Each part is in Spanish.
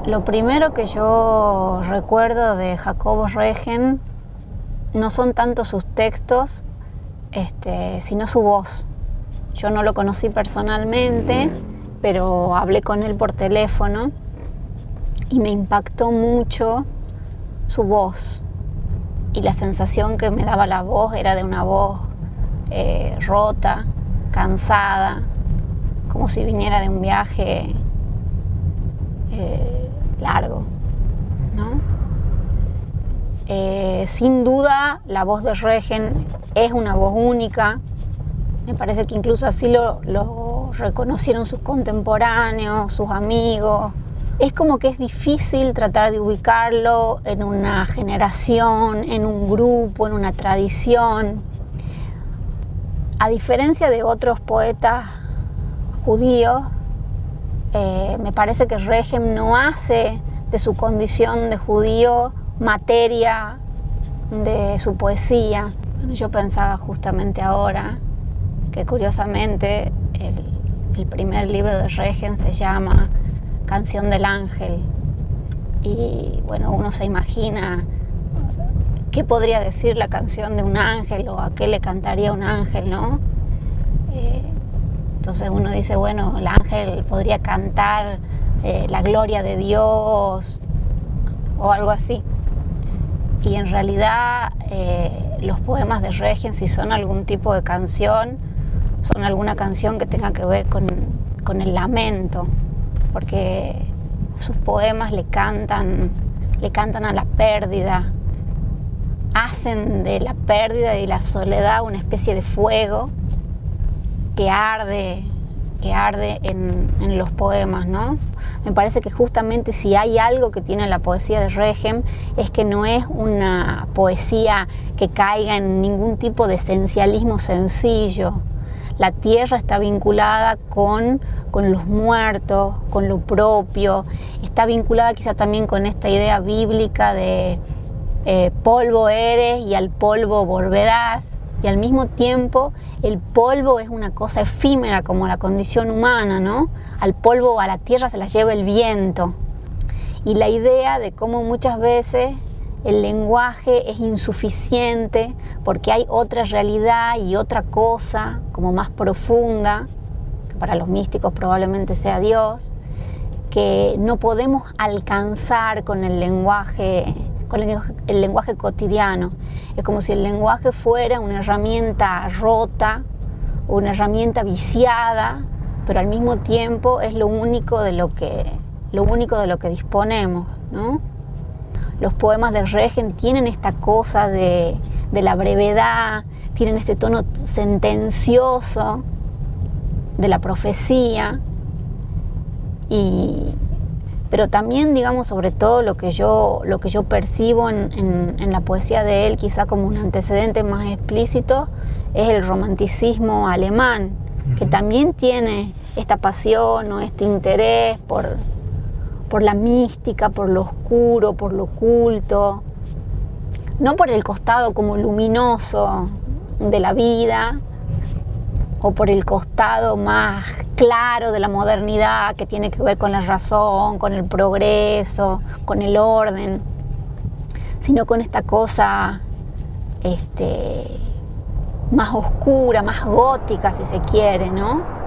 Lo primero que yo recuerdo de Jacobo Regen no son tanto sus textos, sino su voz. Yo no lo conocí personalmente, pero hablé con él por teléfono y me impactó mucho su voz. Y la sensación que me daba la voz era de una voz rota, cansada, como si viniera de un viaje largo, ¿no? Sin duda, la voz de Regen es una voz única. Me parece que incluso así lo reconocieron sus contemporáneos, sus amigos. Es como que es difícil tratar de ubicarlo en una generación, en un grupo, en una tradición. A diferencia de otros poetas judíos, me parece que Regen no hace de su condición de judío materia de su poesía. Bueno, yo pensaba justamente ahora que curiosamente el primer libro de Regen se llama Canción del Ángel. Y bueno, uno se imagina qué podría decir la canción de un ángel o a qué le cantaría un ángel, ¿no? Entonces uno dice, bueno, el ángel podría cantar la gloria de Dios o algo así. Y en realidad los poemas de Regen, si son algún tipo de canción, son alguna canción que tenga que ver con el lamento, porque sus poemas le cantan a la pérdida, hacen de la pérdida y la soledad una especie de fuego que arde en los poemas, ¿no? Me parece que justamente si hay algo que tiene la poesía de Regen es que no es una poesía que caiga en ningún tipo de esencialismo sencillo. La tierra está vinculada con los muertos, con lo propio, está vinculada quizá también con esta idea bíblica de polvo eres y al polvo volverás, y al mismo tiempo el polvo es una cosa efímera como la condición humana, ¿no? Al polvo o a la tierra se la lleva el viento. Y la idea de cómo muchas veces el lenguaje es insuficiente porque hay otra realidad y otra cosa como más profunda, que para los místicos probablemente sea Dios, que no podemos alcanzar con el lenguaje cotidiano. Es como si el lenguaje fuera una herramienta rota, una herramienta viciada, pero al mismo tiempo es lo único de lo que disponemos, ¿no? Los poemas de Regen tienen esta cosa de la brevedad, tienen este tono sentencioso de la profecía, pero también, digamos, sobre todo lo que yo percibo en la poesía de él, quizá como un antecedente más explícito, es el romanticismo alemán, que también tiene esta pasión o este interés por la mística, por lo oscuro, por lo oculto, no por el costado como luminoso de la vida, o por el costado más claro de la modernidad que tiene que ver con la razón, con el progreso, con el orden, sino con esta cosa más oscura, más gótica si se quiere, ¿no?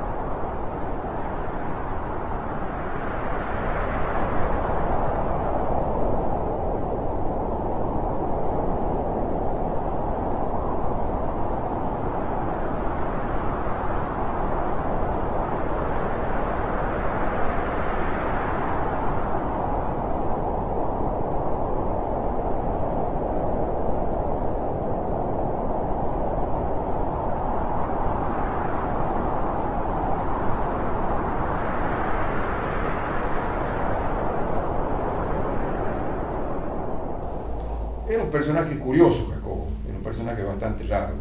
Era un personaje curioso, Jacobo, era un personaje bastante raro,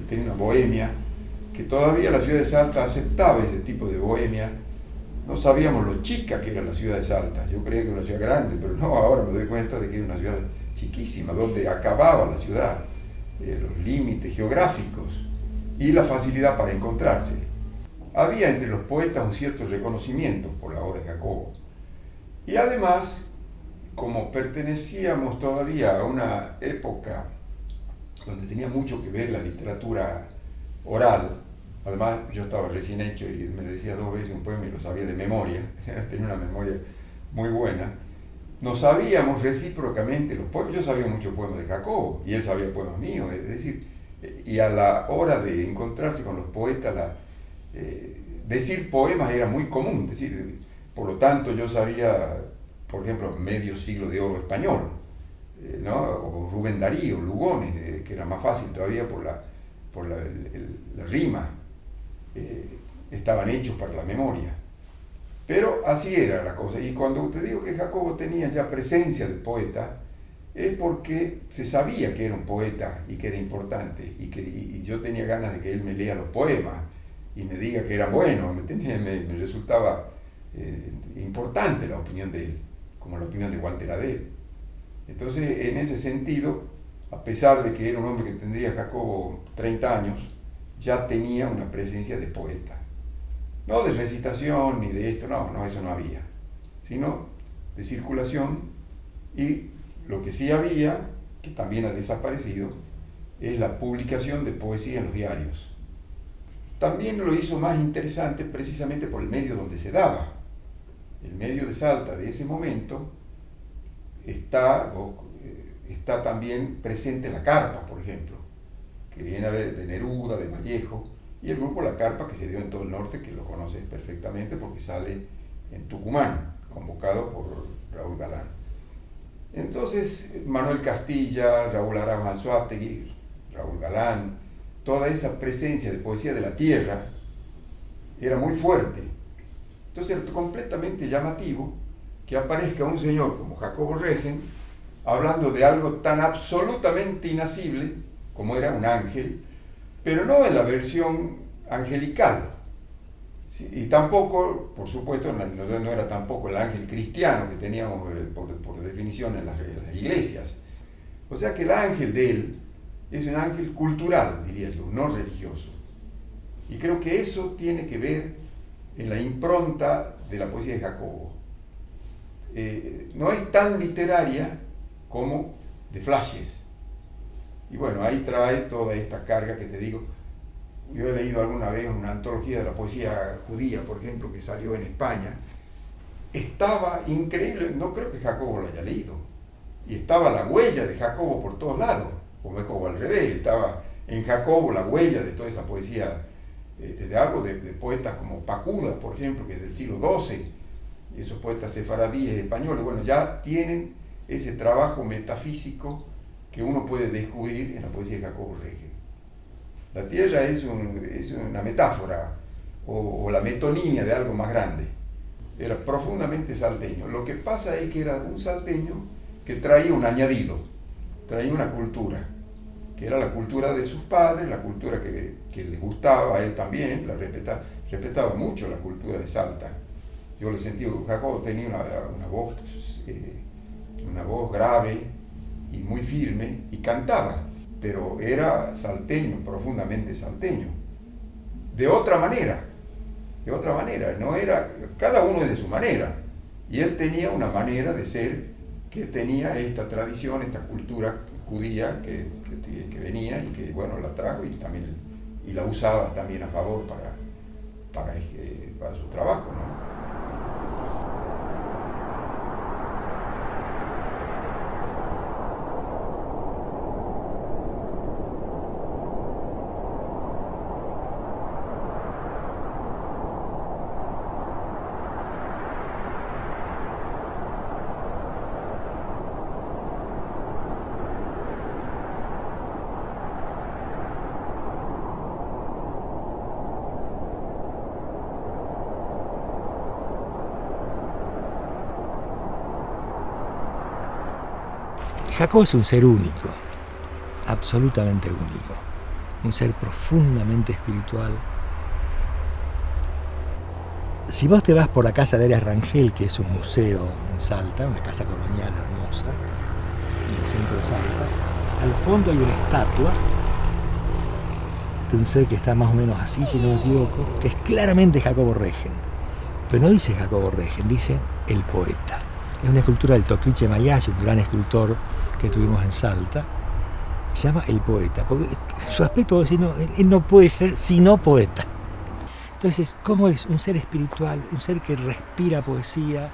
tenía una bohemia, que todavía la ciudad de Salta aceptaba ese tipo de bohemia. No sabíamos lo chica que era la ciudad de Salta, yo creía que era una ciudad grande, pero no, ahora me doy cuenta de que era una ciudad chiquísima, donde acababa la ciudad, los límites geográficos y la facilidad para encontrarse. Había entre los poetas un cierto reconocimiento por la obra de Jacobo. Y además, como pertenecíamos todavía a una época donde tenía mucho que ver la literatura oral, además yo estaba recién hecho y me decía 2 veces un poema y lo sabía de memoria, tenía una memoria muy buena, nos sabíamos recíprocamente los poemas. Yo sabía muchos poemas de Jacobo y él sabía poemas míos, es decir, y a la hora de encontrarse con los poetas, decir poemas era muy común, es decir, por lo tanto yo sabía, por ejemplo, Medio siglo de oro español, ¿no? O Rubén Darío, Lugones, que era más fácil todavía por la rima, estaban hechos para la memoria. Pero así era la cosa. Y cuando te digo que Jacobo tenía ya presencia de poeta, es porque se sabía que era un poeta y que era importante, y yo tenía ganas de que él me lea los poemas y me diga que eran buenos. Me resultaba importante la opinión de él, como la opinión de Walter Adel. Entonces, en ese sentido, a pesar de que era un hombre que tendría Jacobo 30 años, ya tenía una presencia de poeta. No de recitación ni de esto, no, eso no había, sino de circulación. Y lo que sí había, que también ha desaparecido, es la publicación de poesía en los diarios. También lo hizo más interesante precisamente por el medio donde se daba. El medio de Salta de ese momento está también presente la carpa, por ejemplo, que viene a ver de Neruda, de Vallejo, y el grupo La Carpa, que se dio en todo el norte, que lo conoces perfectamente porque sale en Tucumán, convocado por Raúl Galán. Entonces, Manuel Castilla, Raúl Arauz Anzoátegui, Raúl Galán, toda esa presencia de poesía de la tierra era muy fuerte. Entonces era completamente llamativo que aparezca un señor como Jacobo Regen hablando de algo tan absolutamente inasible como era un ángel, pero no en la versión angelical. Sí, y tampoco, por supuesto, no era tampoco el ángel cristiano que teníamos por definición en las iglesias. O sea que el ángel de él es un ángel cultural, diría yo, no religioso. Y creo que eso tiene que ver en la impronta de la poesía de Jacobo. No es tan literaria como de flashes. Y bueno, ahí trae toda esta carga que te digo. Yo he leído alguna vez una antología de la poesía judía, por ejemplo, que salió en España. Estaba increíble, no creo que Jacobo lo haya leído. Y estaba la huella de Jacobo por todos lados, o mejor al revés, estaba en Jacobo la huella de toda esa poesía. Desde algo de poetas como Pacuda, por ejemplo, que es del siglo XII, esos poetas sefaradíes españoles, bueno, ya tienen ese trabajo metafísico que uno puede descubrir en la poesía de Jacobo Regen. La tierra es una metáfora o la metonimia de algo más grande. Era profundamente salteño. Lo que pasa es que era un salteño que traía un añadido, traía una cultura, que era la cultura de sus padres, la cultura que les gustaba a él también, la respetaba mucho la cultura de Salta. Yo lo sentí, Jacobo tenía una voz grave y muy firme y cantaba, pero era salteño, profundamente salteño. De otra manera, no era, cada uno es de su manera, y él tenía una manera de ser que tenía esta tradición, esta cultura judía que venía y que, bueno, la trajo y la usaba también a favor para su trabajo, ¿no? Jacobo es un ser único, absolutamente único, un ser profundamente espiritual. Si vos te vas por la casa de Arias Rangel, que es un museo en Salta, una casa colonial hermosa, en el centro de Salta, al fondo hay una estatua de un ser que está más o menos así, si no me equivoco, que es claramente Jacobo Regen. Pero no dice Jacobo Regen, dice el poeta. Es una escultura del Toquiche Mayashi, un gran escultor que tuvimos en Salta. Se llama El Poeta, porque su aspecto, él no puede ser sino poeta. Entonces, ¿cómo es? Un ser espiritual, un ser que respira poesía,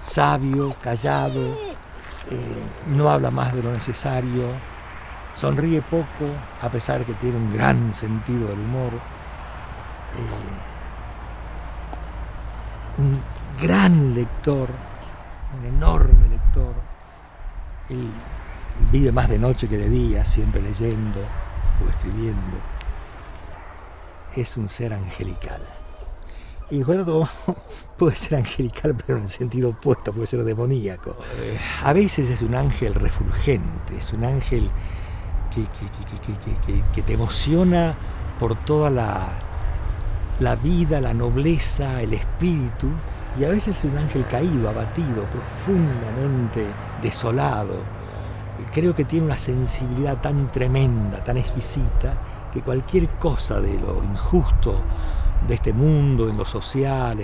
sabio, callado, no habla más de lo necesario, sonríe poco, a pesar que tiene un gran sentido del humor. Un gran lector, un enorme lector. Él vive más de noche que de día, siempre leyendo o escribiendo. Es un ser angelical. Y Juan puede ser angelical, pero en el sentido opuesto, puede ser demoníaco. A veces es un ángel refulgente, es un ángel que te emociona por toda la vida, la nobleza, el espíritu, y a veces es un ángel caído, abatido, profundamente desolado. Creo que tiene una sensibilidad tan tremenda, tan exquisita, que cualquier cosa de lo injusto de este mundo, en lo social,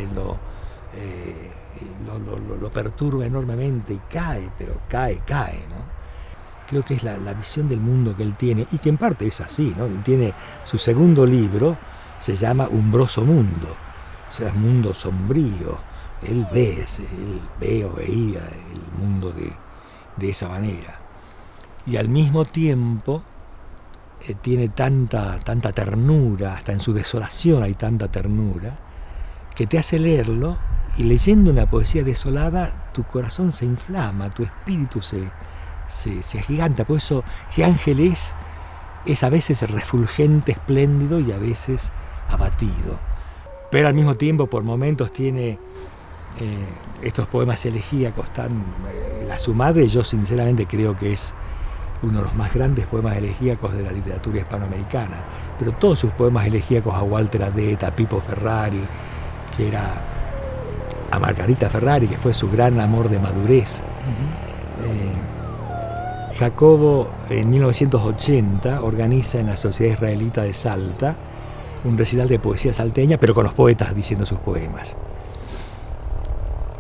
lo perturba enormemente y cae, pero cae, ¿no? Creo que es la visión del mundo que él tiene, y que en parte es así, ¿no? Él tiene su segundo libro, se llama Umbroso Mundo, o sea, mundo sombrío. Él ve o veía el mundo de esa manera. Y al mismo tiempo tiene tanta ternura, hasta en su desolación hay tanta ternura, que te hace leerlo, y leyendo una poesía desolada, tu corazón se inflama, tu espíritu se agiganta. Por eso que Ángel es a veces refulgente, espléndido, y a veces abatido. Pero al mismo tiempo, por momentos, tiene estos poemas elegíacos tan... A su madre, yo sinceramente creo que es uno de los más grandes poemas elegíacos de la literatura hispanoamericana, pero todos sus poemas elegíacos a Walter Adet, a Pipo Ferrari, que era a Margarita Ferrari, que fue su gran amor de madurez. Jacobo, en 1980, organiza en la Sociedad Israelita de Salta un recital de poesía salteña, pero con los poetas diciendo sus poemas.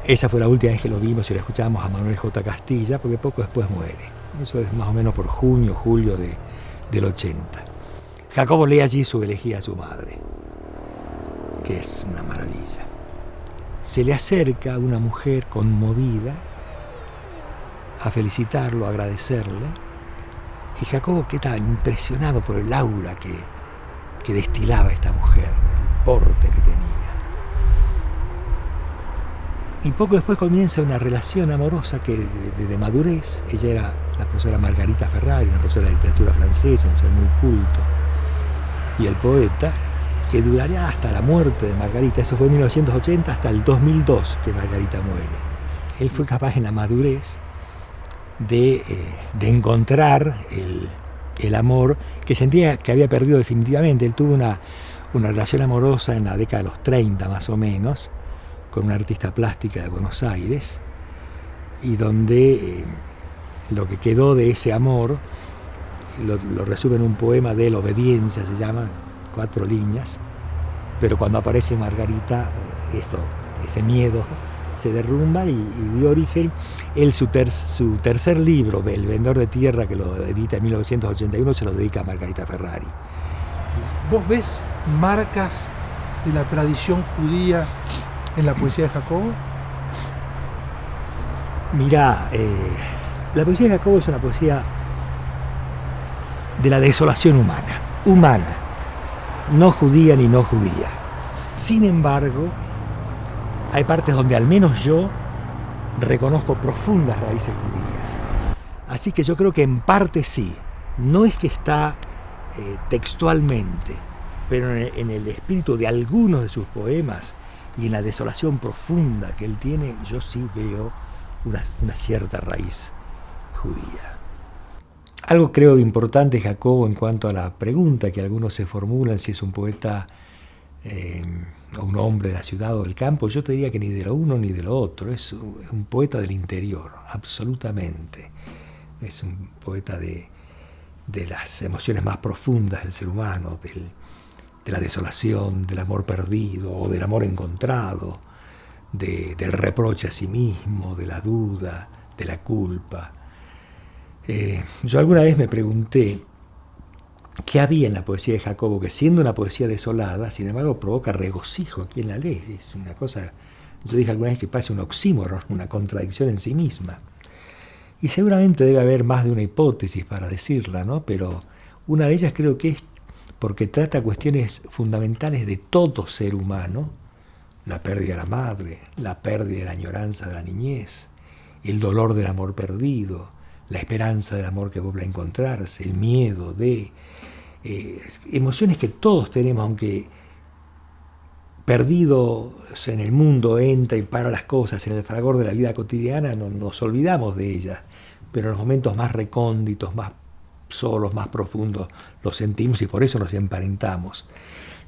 Esa fue la última vez que lo vimos y lo escuchábamos a Manuel J. Castilla, porque poco después muere. Eso es más o menos por junio, julio del 80. Jacobo lee allí su elegía a su madre, que es una maravilla. Se le acerca una mujer conmovida a felicitarlo, a agradecerle, y Jacobo queda impresionado por el aura que destilaba esta mujer, el porte que tenía. Y poco después comienza una relación amorosa que de madurez. Ella era la profesora Margarita Ferrari, una profesora de literatura francesa, un ser muy culto. Y el poeta, que duraría hasta la muerte de Margarita, eso fue en 1980, hasta el 2002 que Margarita muere. Él fue capaz en la madurez de encontrar el amor que sentía que había perdido definitivamente. Él tuvo una relación amorosa en la década de los 30 más o menos, con una artista plástica de Buenos Aires, y donde lo que quedó de ese amor lo resume en un poema de él, Obediencia se llama, 4 líneas, pero cuando aparece Margarita, ese miedo se derrumba y dio origen. Él su tercer libro, El Vendedor de Tierra, que lo edita en 1981, se lo dedica a Margarita Ferrari. ¿Vos ves marcas de la tradición judía en la poesía de Jacobo? Mirá, la poesía de Jacobo es una poesía de la desolación humana, no judía ni no judía. Sin embargo, hay partes donde al menos yo reconozco profundas raíces judías. Así que yo creo que en parte sí, no es que está textualmente, pero en el espíritu de algunos de sus poemas y en la desolación profunda que él tiene, yo sí veo una cierta raíz judía. Algo creo importante, Jacobo, en cuanto a la pregunta que algunos se formulan, si es un poeta o un hombre de la ciudad o del campo, yo te diría que ni de lo uno ni de lo otro. Es un poeta del interior, absolutamente. Es un poeta de las emociones más profundas del ser humano, de la desolación, del amor perdido o del amor encontrado, del reproche a sí mismo, de la duda, de la culpa. Yo alguna vez me pregunté qué había en la poesía de Jacobo, que siendo una poesía desolada, sin embargo provoca regocijo a quien la lee. Es una cosa, yo dije alguna vez que parece un oxímoron, una contradicción en sí misma. Y seguramente debe haber más de una hipótesis para decirla, ¿no? Pero una de ellas creo que es porque trata cuestiones fundamentales de todo ser humano: la pérdida de la madre, la pérdida de la añoranza de la niñez, el dolor del amor perdido, la esperanza del amor que vuelve a encontrarse, el miedo de... emociones que todos tenemos, aunque perdidos en el mundo entra y para las cosas, en el fragor de la vida cotidiana no nos olvidamos de ellas, pero en los momentos más recónditos, más solos, más profundos, los sentimos y por eso nos emparentamos.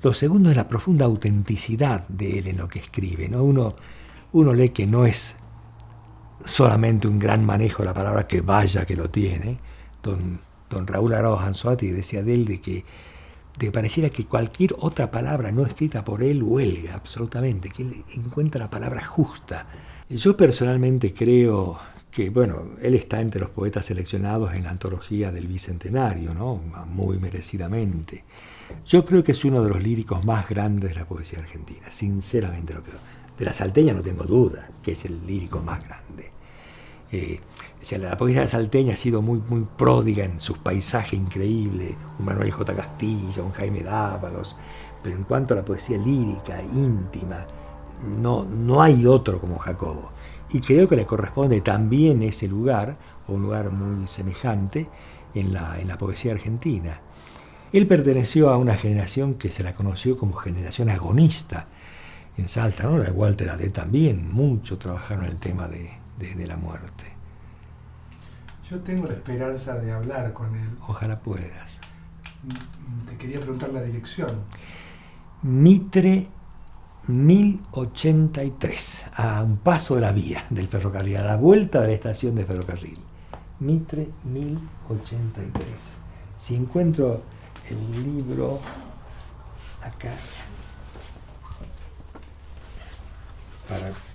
Lo segundo es la profunda autenticidad de él en lo que escribe, ¿no? Uno lee que no es solamente un gran manejo de la palabra, que vaya que lo tiene. Don Raúl Arauz Anzoátegui decía de él de que pareciera que cualquier otra palabra no escrita por él huelga absolutamente, que él encuentra la palabra justa. Yo personalmente creo que, bueno, él está entre los poetas seleccionados en la antología del Bicentenario, ¿no? Muy merecidamente. Yo creo que es uno de los líricos más grandes de la poesía argentina, sinceramente lo creo. De la salteña no tengo duda que es el lírico más grande. La poesía salteña ha sido muy, muy pródiga en sus paisajes increíbles, un Manuel J. Castilla, un Jaime Dávalos, pero en cuanto a la poesía lírica, íntima, no hay otro como Jacobo. Y creo que le corresponde también ese lugar, o un lugar muy semejante, en la poesía argentina. Él perteneció a una generación que se la conoció como generación agonista en Salta, ¿no? Walter Adé también, mucho trabajaron el tema de la muerte. Yo tengo la esperanza de hablar con él. Ojalá puedas. Te quería preguntar la dirección. Mitre 1083, a un paso de la vía del ferrocarril, a la vuelta de la estación de ferrocarril. Mitre 1083. Si encuentro el libro acá,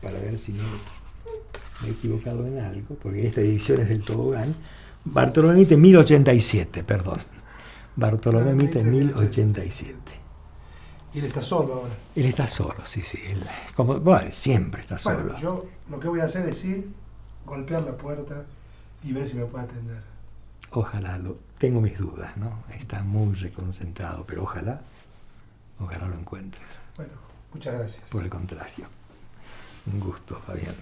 para ver si me he equivocado en algo, porque esta edición es del Tobogán. Bartolomé Mitre 1087, perdón. Bartolomé Mitre 1087. Y él está solo ahora. Él está solo, sí. Bueno, siempre está solo. Bueno, yo lo que voy a hacer es golpear la puerta y ver si me puede atender. Ojalá, tengo mis dudas, ¿no? Está muy reconcentrado, pero ojalá lo encuentres. Bueno, muchas gracias. Por el contrario. Un gusto, Fabián.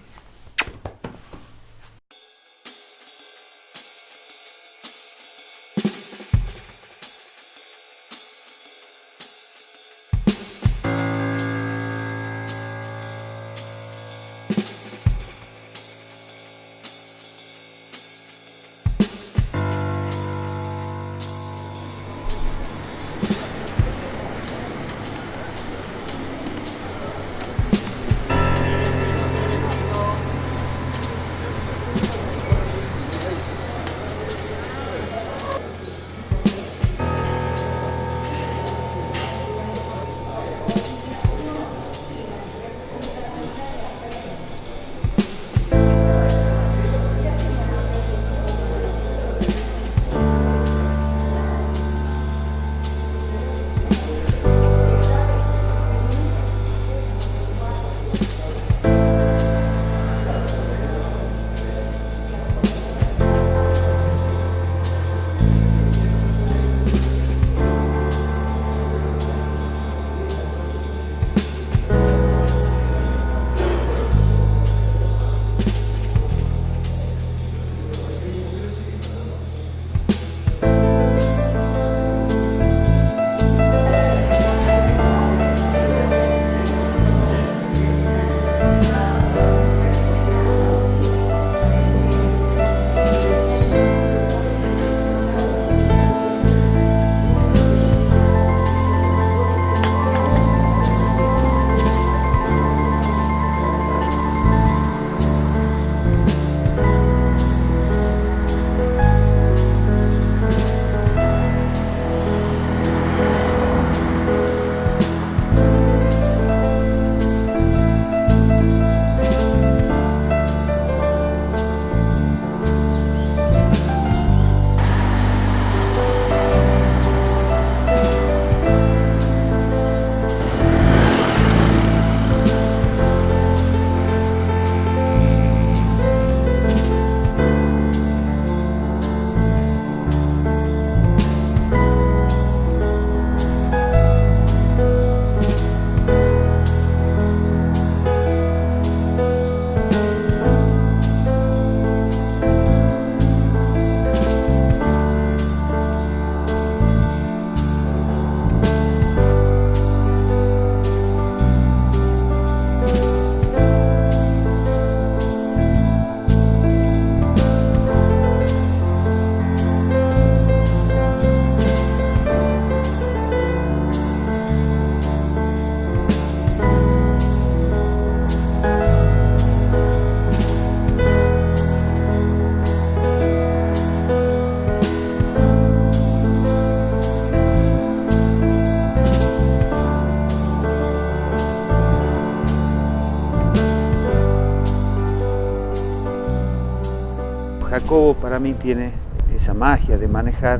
Jacobo para mí tiene esa magia de manejar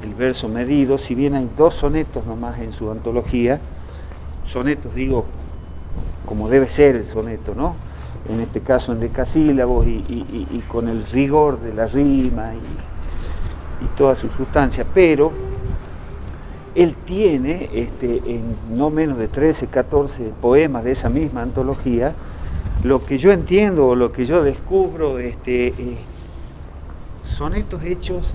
el verso medido, si bien hay 2 sonetos nomás en su antología, sonetos digo como debe ser el soneto, ¿no? En este caso en decasílabos y con el rigor de la rima y toda su sustancia, pero él tiene en no menos de 13, 14 poemas de esa misma antología, lo que yo entiendo o lo que yo descubro, sonetos hechos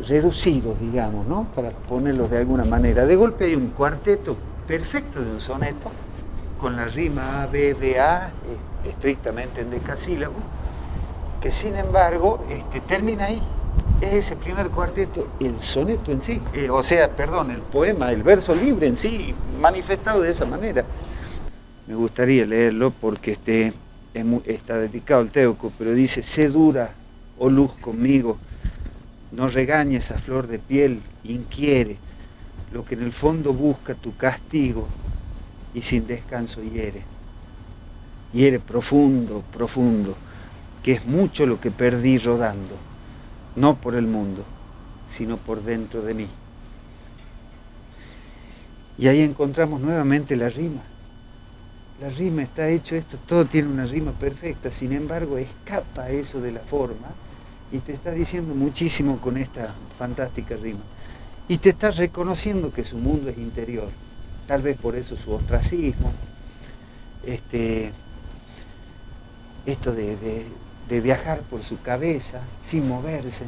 reducidos, digamos, ¿no? Para ponerlos de alguna manera. De golpe hay un cuarteto perfecto de un soneto, con la rima A, B, B, A, estrictamente en decasílabo, que sin embargo termina ahí. Es ese primer cuarteto, el soneto en sí, el poema, el verso libre en sí, manifestado de esa manera. Me gustaría leerlo porque está dedicado al Teuco, pero dice: sé dura, oh luz, conmigo, no regañes a flor de piel, inquiere, lo que en el fondo busca tu castigo y sin descanso hiere. Hiere profundo, profundo, que es mucho lo que perdí rodando, no por el mundo, sino por dentro de mí. Y ahí encontramos nuevamente la rima. La rima está hecho esto, todo tiene una rima perfecta, sin embargo escapa eso de la forma y te está diciendo muchísimo con esta fantástica rima. Y te está reconociendo que su mundo es interior, tal vez por eso su ostracismo, esto de viajar por su cabeza sin moverse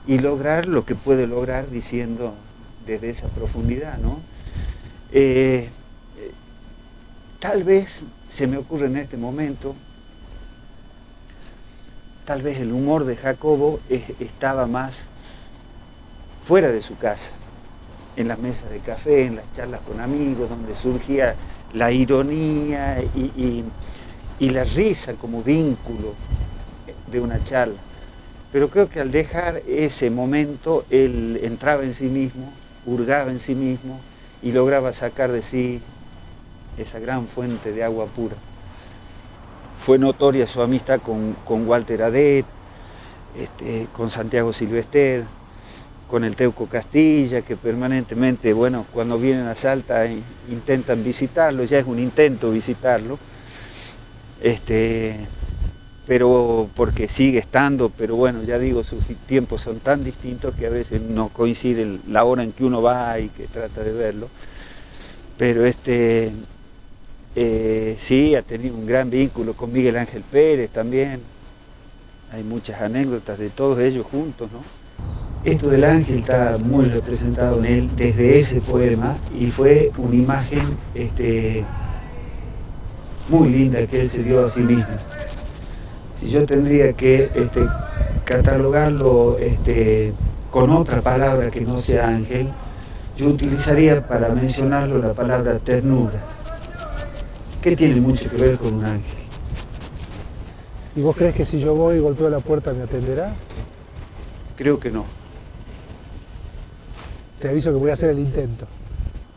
y lograr lo que puede lograr diciendo desde esa profundidad, ¿no? Tal vez se me ocurre en este momento, tal vez el humor de Jacobo estaba más fuera de su casa, en las mesas de café, en las charlas con amigos, donde surgía la ironía y la risa como vínculo de una charla. Pero creo que al dejar ese momento, él entraba en sí mismo, hurgaba en sí mismo y lograba sacar de sí esa gran fuente de agua pura. Fue notoria su amistad con Walter Adet, con Santiago Silvester, con el Teuco Castilla, que permanentemente, bueno, cuando vienen a Salta intentan visitarlo, ya es un intento visitarlo, pero porque sigue estando, pero bueno, ya digo, sus tiempos son tan distintos que a veces no coincide la hora en que uno va y que trata de verlo, pero sí, ha tenido un gran vínculo con Miguel Ángel Pérez también. Hay muchas anécdotas de todos ellos juntos, ¿no? Esto del ángel está muy representado en él desde ese poema y fue una imagen muy linda que él se dio a sí mismo. Si yo tendría que catalogarlo con otra palabra que no sea ángel, yo utilizaría para mencionarlo la palabra ternura, que tiene mucho que ver con un ángel. ¿Y vos crees que si yo voy y golpeo la puerta me atenderá? Creo que no. Te aviso que voy a hacer el intento.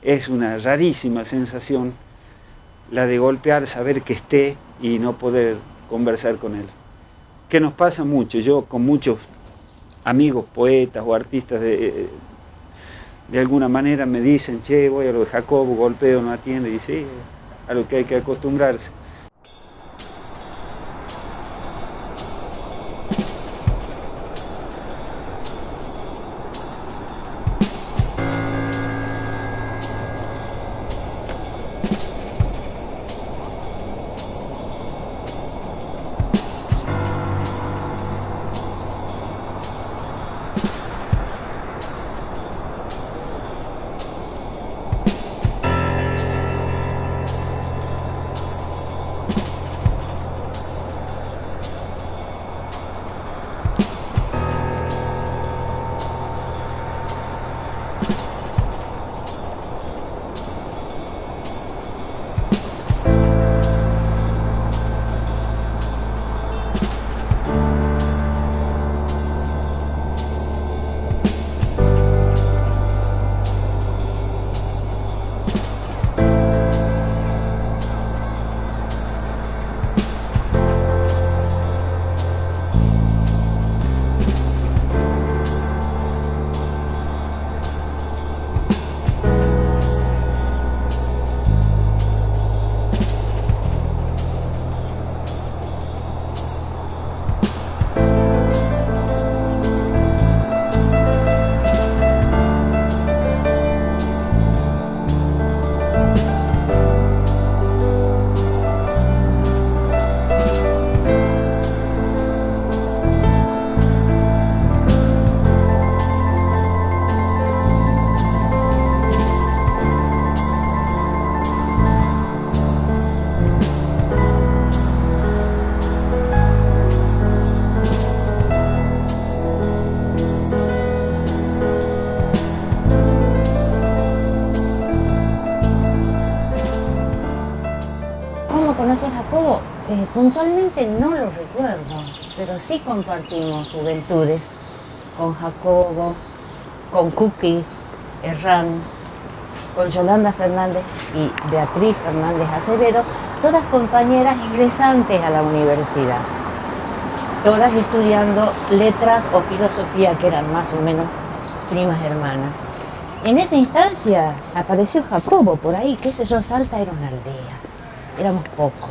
Es una rarísima sensación la de golpear, saber que esté y no poder conversar con él. Que nos pasa mucho. Yo con muchos amigos, poetas o artistas de alguna manera me dicen: che, voy a lo de Jacobo, golpeo, no atiende, y sí, a lo que hay que acostumbrarse. conocí a Jacobo, puntualmente no lo recuerdo, pero sí compartimos juventudes con Jacobo, con Cookie, Herrán, con Yolanda Fernández y Beatriz Fernández Acevedo, todas compañeras ingresantes a la universidad, todas estudiando letras o filosofía, que eran más o menos primas hermanas. En esa instancia apareció Jacobo por ahí, qué sé yo, Salta era una aldea, éramos pocos.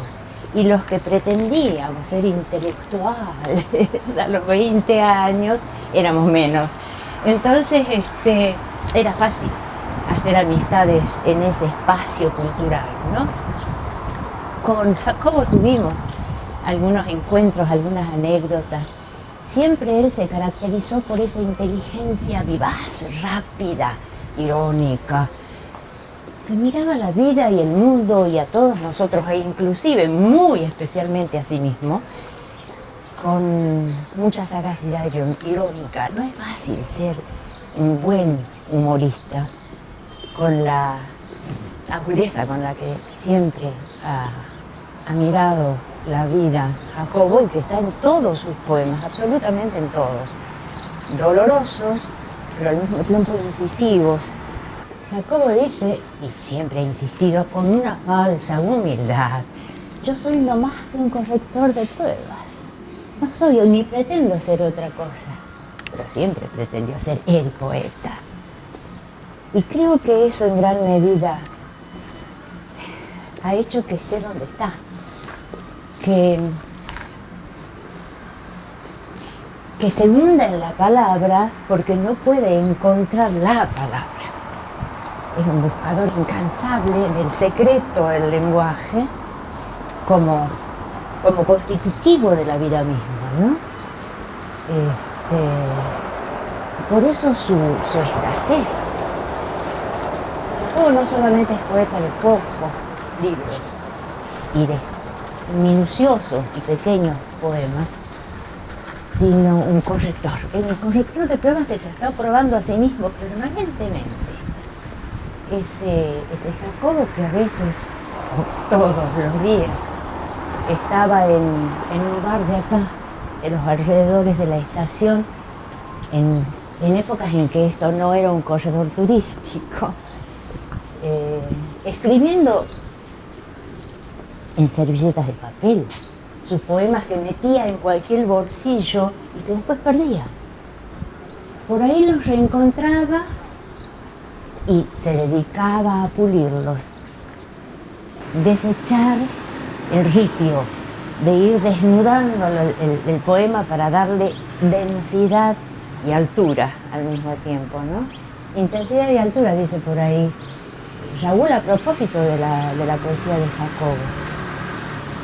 Y los que pretendíamos ser intelectuales a los 20 años éramos menos. Entonces era fácil hacer amistades en ese espacio cultural, ¿no? Con Jacobo tuvimos algunos encuentros, algunas anécdotas. Siempre él se caracterizó por esa inteligencia vivaz, rápida, irónica, que miraba la vida y el mundo y a todos nosotros, e inclusive muy especialmente a sí mismo, con mucha sagacidad irónica. No es fácil ser un buen humorista con la agudeza con la que siempre ha mirado la vida Jacobo, y que está en todos sus poemas, absolutamente en todos. Dolorosos, pero al mismo tiempo incisivos. Jacobo dice, y siempre ha insistido con una falsa humildad: yo soy no más que un corrector de pruebas. No soy ni pretendo ser otra cosa, pero siempre pretendió ser el poeta. Y creo que eso en gran medida ha hecho que esté donde está. Que se hunda en la palabra porque no puede encontrar la palabra. Es un buscador incansable del secreto del lenguaje como constitutivo de la vida misma, ¿no? Por eso su escasez. No solamente es poeta de pocos libros y de minuciosos y pequeños poemas, sino un corrector. El corrector de pruebas que se está probando a sí mismo permanentemente. Ese Jacobo que a veces, todos los días, estaba en un bar de acá, en los alrededores de la estación, en épocas en que esto no era un corredor turístico, escribiendo en servilletas de papel sus poemas que metía en cualquier bolsillo y que después perdía. Por ahí los reencontraba y se dedicaba a pulirlos, desechar el ripio de ir desnudando el poema para darle densidad y altura al mismo tiempo, ¿no? Intensidad y altura, dice por ahí Raúl a propósito de la poesía de Jacobo.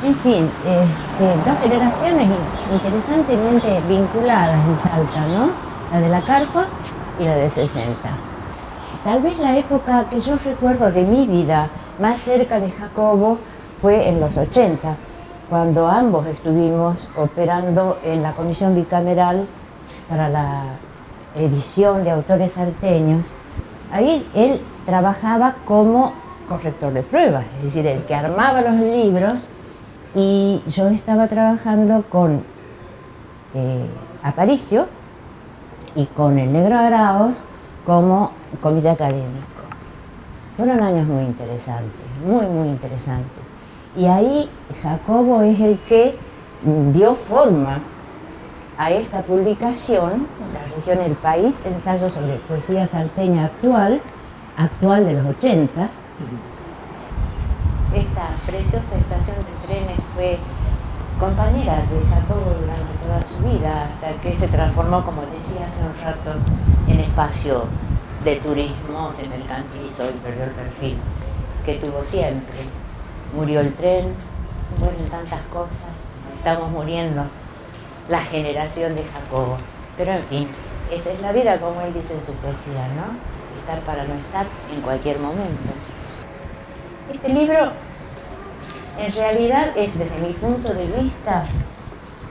En fin, dos generaciones interesantemente vinculadas en Salta, ¿no? La de la Carpa y la de 60. Tal vez la época que yo recuerdo de mi vida más cerca de Jacobo fue en los 80, cuando ambos estuvimos operando en la comisión bicameral para la edición de autores salteños. Ahí él trabajaba como corrector de pruebas, es decir, el que armaba los libros, y yo estaba trabajando con Aparicio y con el Negro Araos como comité académico. Fueron años muy interesantes, muy, muy interesantes. Y ahí Jacobo es el que dio forma a esta publicación, La región El País, ensayo sobre poesía salteña actual de los 80. Esta preciosa estación de trenes fue compañera de Jacobo durante toda su vida, hasta que se transformó, como decía hace un rato, en espacio de turismo, se mercantilizó y perdió el perfil que tuvo siempre. Murió el tren, mueren tantas cosas, estamos muriendo la generación de Jacobo. Pero en fin, esa es la vida, como él dice en su poesía, ¿no? Estar para no estar en cualquier momento. Este libro, en realidad, es, desde mi punto de vista,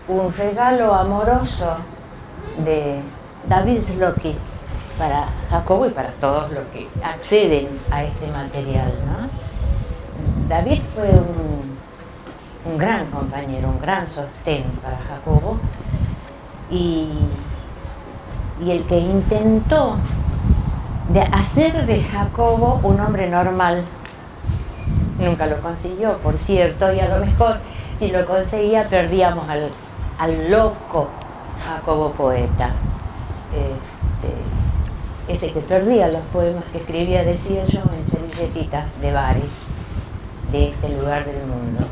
un regalo amoroso de David Zlotky para Jacobo y para todos los que acceden a este material, ¿no? David fue un gran compañero, un gran sostén para Jacobo, y el que intentó de hacer de Jacobo un hombre normal. Nunca lo consiguió, por cierto, y a lo mejor si lo conseguía perdíamos al loco Jacobo poeta, ese que perdía los poemas que escribía, decía yo, en servilletitas de bares de este lugar del mundo.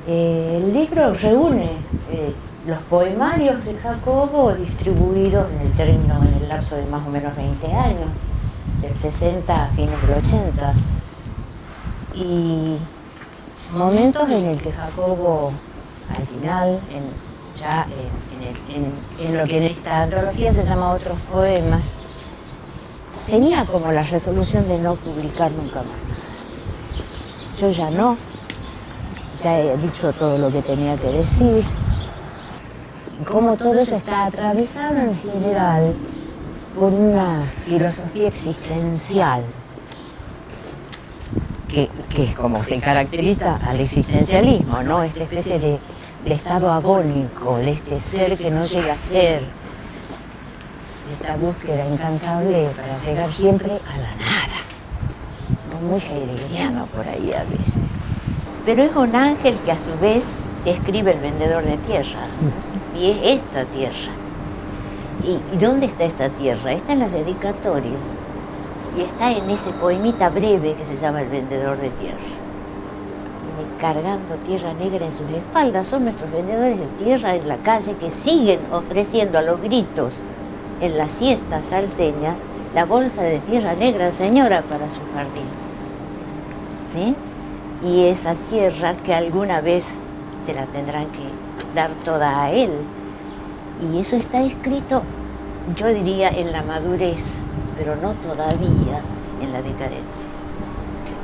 El libro reúne los poemarios de Jacobo distribuidos en el lapso de más o menos 20 años, del 60 a fines del 80, y momentos en el que Jacobo, al final, en lo que en esta antología se llama Otros Poemas, tenía como la resolución de no publicar nunca más. Yo ya no, ya he dicho todo lo que tenía que decir. Como todo eso está atravesado en general por una filosofía existencial, que es como se caracteriza al existencialismo, ¿no? Esta especie de estado agónico, de este ser que no llega a ser, de esta búsqueda incansable para llegar siempre a la nada, ¿no? Muy heideggeriano por ahí a veces. Pero es un ángel que a su vez escribe El vendedor de tierra, y es esta tierra. ¿Y dónde está esta tierra? Está en las dedicatorias, y está en ese poemita breve que se llama El vendedor de tierra. Viene cargando tierra negra en sus espaldas. Son nuestros vendedores de tierra en la calle que siguen ofreciendo a los gritos en las siestas salteñas la bolsa de tierra negra, señora, para su jardín. ¿Sí? Y esa tierra que alguna vez se la tendrán que dar toda a él. Y eso está escrito, yo diría, en la madurez, pero no todavía en la decadencia.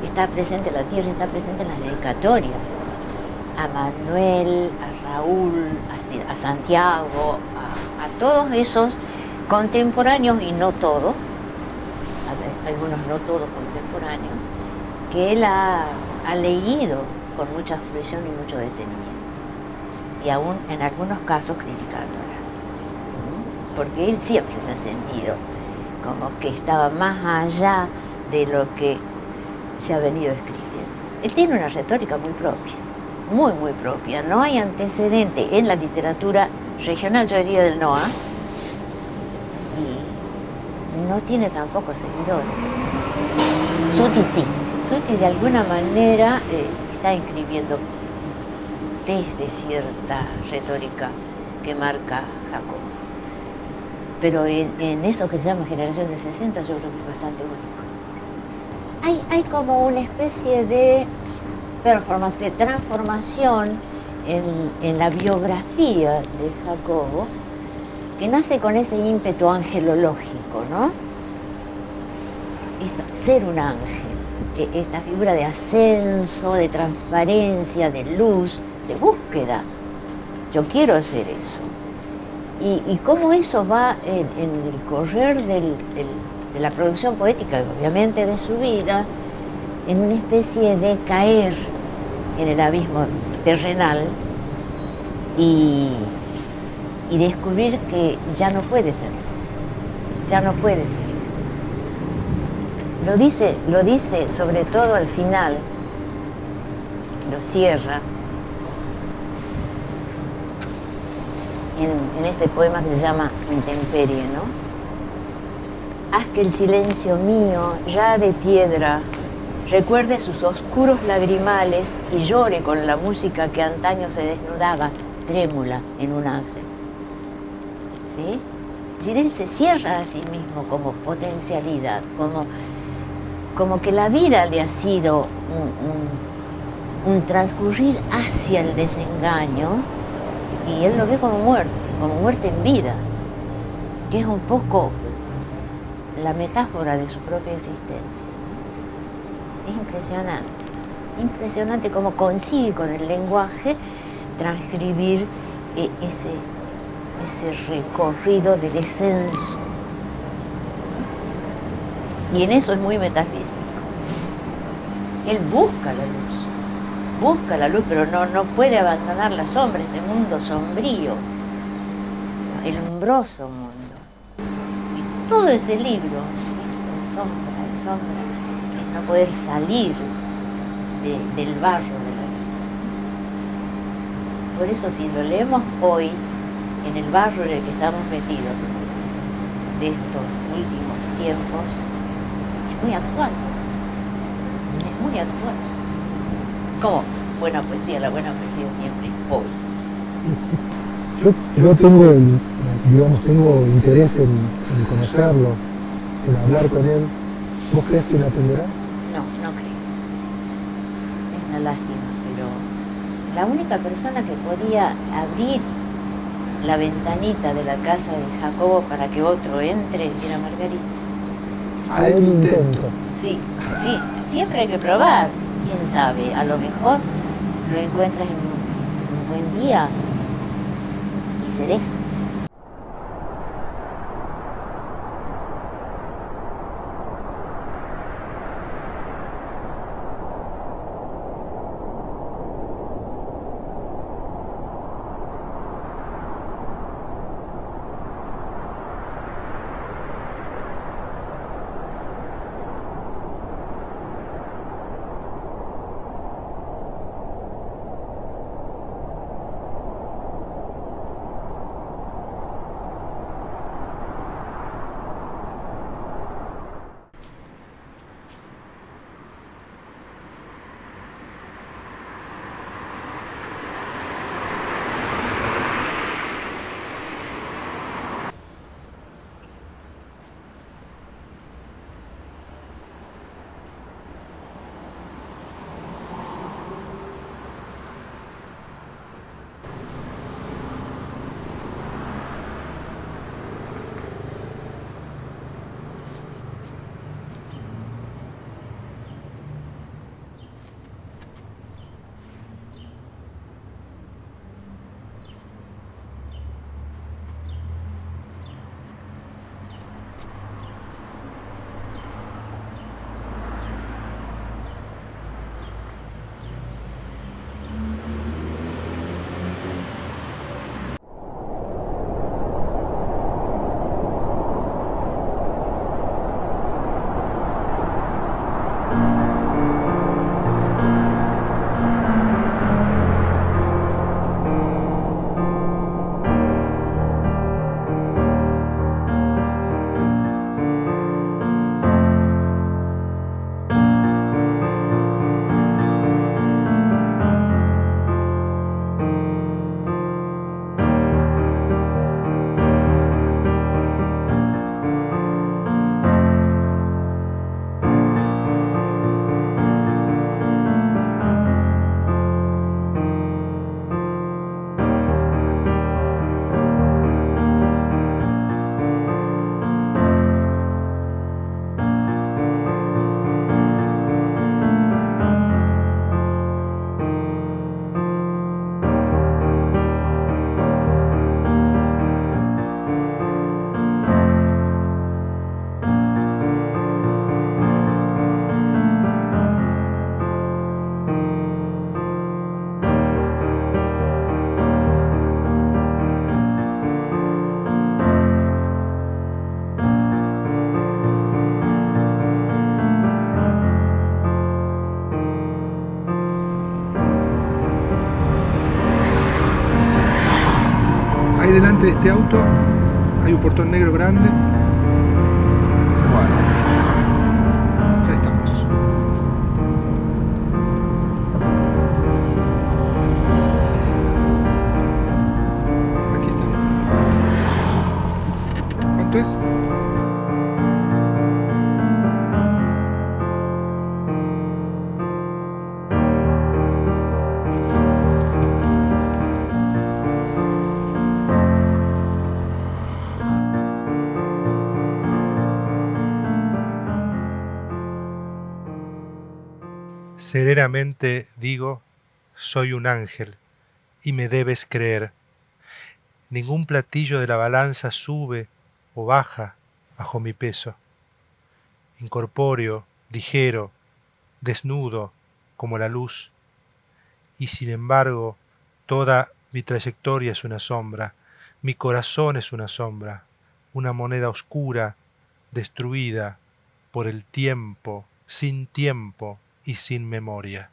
Está presente, la tierra está presente en las dedicatorias. A Manuel, a Raúl, a Santiago, a todos esos contemporáneos, y no todos, algunos no todos contemporáneos, que él ha leído con mucha fruición y mucho detenimiento. Y aún en algunos casos criticándola. Porque él siempre se ha sentido como que estaba más allá de lo que se ha venido escribiendo. Él tiene una retórica muy propia, muy, muy propia. No hay antecedente en la literatura regional, yo diría del NOA, y no tiene tampoco seguidores. Suti sí. Suti de alguna manera está escribiendo desde cierta retórica que marca Jacobo. Pero en eso que se llama generación de 60 yo creo que es bastante único. Hay como una especie de performance, de transformación en la biografía de Jacobo, que nace con ese ímpetu angelológico, ¿no? Ser un ángel, esta figura de ascenso, de transparencia, de luz, de búsqueda. Yo quiero hacer eso. Y cómo eso va en el correr de la producción poética, y obviamente de su vida, en una especie de caer en el abismo terrenal y descubrir que ya no puede ser, ya no puede ser. Lo dice sobre todo al final, lo cierra, en ese poema que se llama Intemperie, ¿no? Haz que el silencio mío, ya de piedra, recuerde sus oscuros lagrimales y llore con la música que antaño se desnudaba, trémula, en un ángel. ¿Sí? Es decir, él se cierra a sí mismo como potencialidad, como que la vida le ha sido un transcurrir hacia el desengaño, y él lo ve como muerte en vida, que es un poco la metáfora de su propia existencia. Es impresionante, impresionante cómo consigue con el lenguaje transcribir ese recorrido de descenso. Y en eso es muy metafísico. Él busca la luz. busca la luz, pero no puede abandonar la sombra, este mundo sombrío, el umbroso mundo. Y todo ese libro es sombra, es no poder salir del barro de la vida. Por eso si lo leemos hoy, en el barro en el que estamos metidos, de estos últimos tiempos, es muy actual. Es muy actual. Como buena poesía, la buena poesía siempre hoy. Yo tengo interés en conocerlo, en hablar con él. ¿Vos crees que me atenderá? No creo. Es una lástima, pero la única persona que podía abrir la ventanita de la casa de Jacobo para que otro entre era Margarita. Haré el intento. Sí, siempre hay que probar. Quién sabe, a lo mejor lo encuentras en un buen día y se deja. Ahí delante de este auto hay un portón negro grande. Bueno, Ya estamos. Aquí está. ¿Cuánto es? Serenamente digo, soy un ángel y me debes creer. Ningún platillo de la balanza sube o baja bajo mi peso. Incorpóreo, ligero, desnudo como la luz, y sin embargo toda mi trayectoria es una sombra, mi corazón es una sombra, una moneda oscura, destruida por el tiempo, sin tiempo y sin memoria.